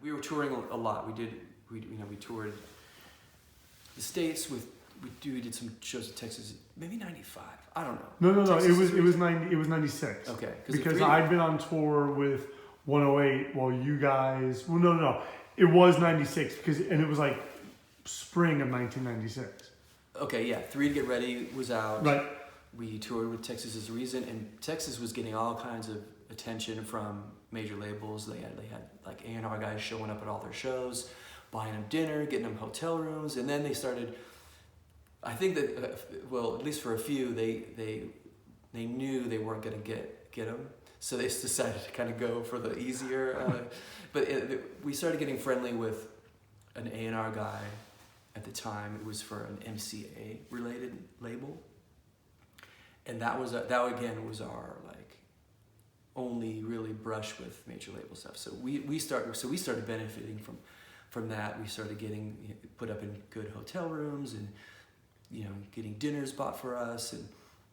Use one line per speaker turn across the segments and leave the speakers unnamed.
We were touring a lot. We toured the States we did some shows in Texas, maybe 95. I don't know.
No.
Texas
It was 96.
Okay.
Because I'd been on tour with 108 while you guys. Well, no. It was 96 and it was like spring of 1996.
Okay, yeah. 3 to Get Ready was out.
Right.
We toured with Texas as a Reason, and Texas was getting all kinds of attention from major labels. They had like A&R guys showing up at all their shows, buying them dinner, getting them hotel rooms, and then they started. I think that at least for a few, they knew they weren't going to get them, so they decided to kind of go for the easier. We started getting friendly with an A&R guy at the time. It was for an MCA related label. And that again was our like only really brush with major label stuff. So we started benefiting from that. We started getting put up in good hotel rooms and getting dinners bought for us and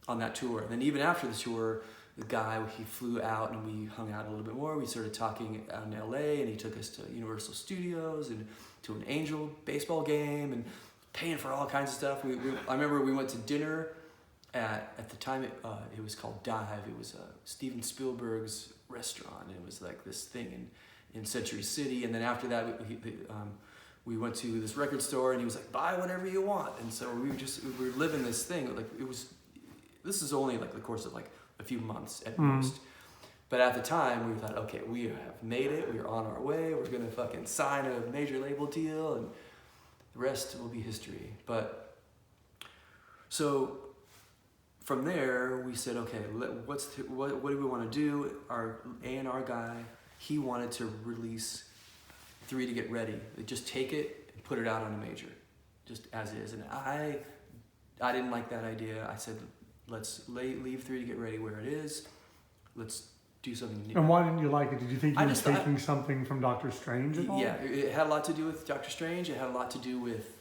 on that tour. And then even after the tour, the guy, he flew out and we hung out a little bit more. We started talking out in LA and he took us to Universal Studios and to an Angel baseball game and paying for all kinds of stuff. I remember we went to dinner at the time it was called Dive. It was Steven Spielberg's restaurant. It was like this thing in Century City. And then after that, we went to this record store and he was like, buy whatever you want. And so we were living this thing. Like this is only like the course of like a few months at most. But at the time we thought, okay, we have made it. We're on our way. We're going to fucking sign a major label deal and the rest will be history. But so from there we said, okay, what do we want to do? Our A&R guy, he wanted to release 3 to Get Ready. Just take it and put it out on a major, just as is. And I didn't like that idea. I said, let's leave 3 to Get Ready where it is. Let's do something new.
And why didn't you like it? Did you think you were taking something from Doctor Strange at all?
Yeah, it had a lot to do with Doctor Strange. It had a lot to do with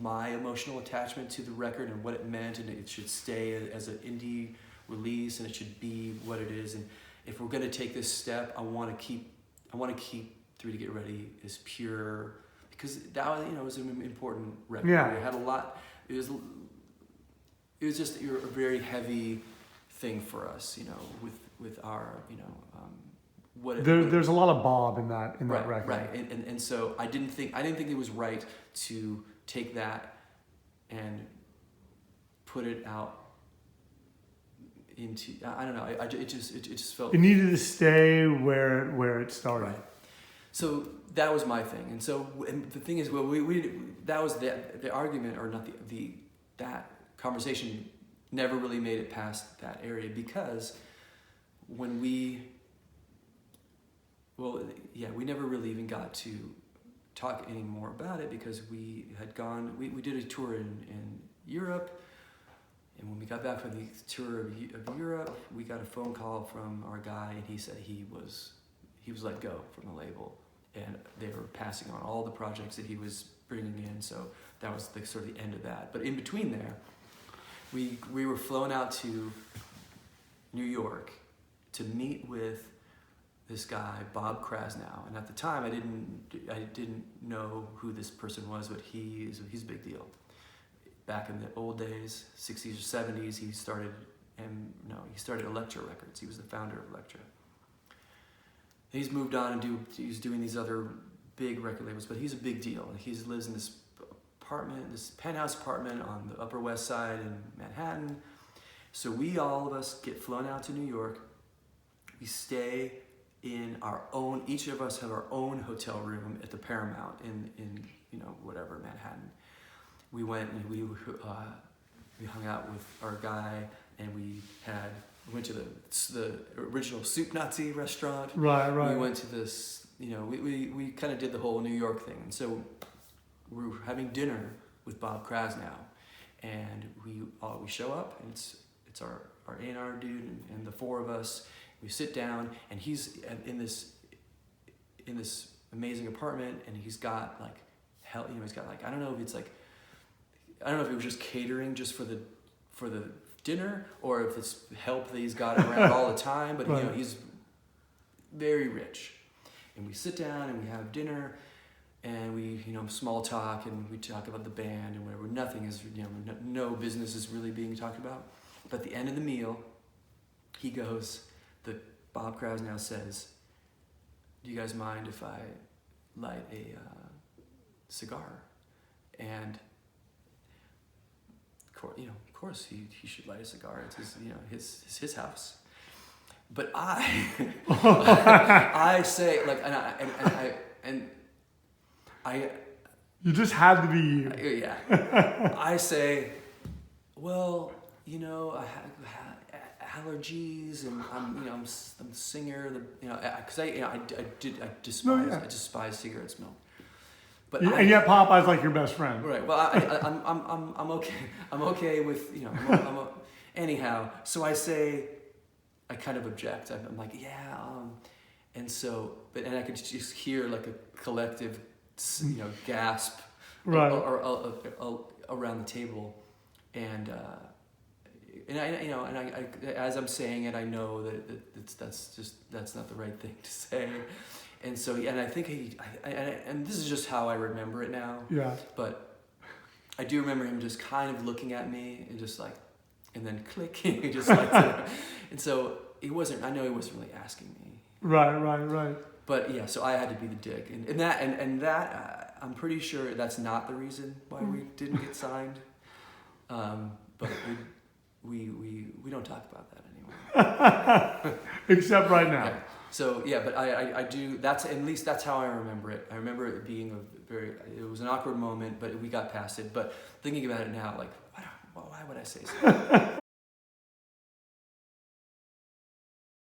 my emotional attachment to the record and what it meant, and it should stay as an indie release, and it should be what it is. And if we're going to take this step, I want to keep 3 to Get Ready as pure, because that was an important record.
Yeah.
It had a lot. It was just a very heavy thing for us, with our
there's a lot of Bob in that record.
Right, and so I didn't think it was right to take that and put it out into, I don't know, it just felt,
it needed to stay where it started.
Right. So that was my thing, and so the thing is, well, that was the argument, or not that conversation never really made it past that area, because when we never really even got to talk any more about it, because we had gone, we did a tour in Europe, and when we got back from the tour of Europe, we got a phone call from our guy, and he said he was let go from the label, and they were passing on all the projects that he was bringing in, so that was sort of the end of that. But in between there, we were flown out to New York to meet with this guy, Bob Krasnow, and at the time I didn't know who this person was, but he's a big deal. Back in the old days, 60s or 70s, he started Elektra Records. He was the founder of Elektra. He's moved on and he's doing these other big record labels, but he's a big deal. He lives in this penthouse apartment on the Upper West Side in Manhattan. So all of us get flown out to New York. We stay in our own, each of us have our own hotel room at the Paramount in Manhattan. We went and we hung out with our guy, and we went to the original Soup Nazi restaurant.
Right.
We went to this, we kind of did the whole New York thing. And so we were having dinner with Bob Krasnow, and we show up, and it's our A&R dude and the four of us. We sit down, and he's in this amazing apartment, and he's got like he's got like, I don't know if it was just catering just for the dinner, or if it's help that he's got around all the time, but
right.
He's very rich. we sit down and we have dinner, and we, small talk, and we talk about the band and whatever. Nothing is, no business is really being talked about. But at the end of the meal, he goes, Bob Krasnow says, "Do you guys mind if I light a cigar?" And of course he should light a cigar. It's his house. But I say, like,
you just had to be you.
Yeah. I say, well, I have allergies, and I'm a singer. Because I despise cigarette smoke. But
and yet Popeye's like your best friend.
Right. Well, I'm okay. I'm okay with anyhow. So I say, I kind of object. I'm like, yeah. And so, and I could just hear like a collective, gasp,
right,
or around the table, and I as I'm saying it, I know that that's not the right thing to say, and so and I think and this is just how I remember it now.
Yeah.
But I do remember him just kind of looking at me and just like, and then clicking, just like, and so I know he wasn't really asking me.
Right.
But yeah, so I had to be the dick, and that I'm pretty sure that's not the reason why we didn't get signed. But we don't talk about that anymore.
Except right now.
Yeah. So yeah, but I do. At least that's how I remember it. I remember it being it was an awkward moment, but we got past it. But thinking about it now, like, why would I say so?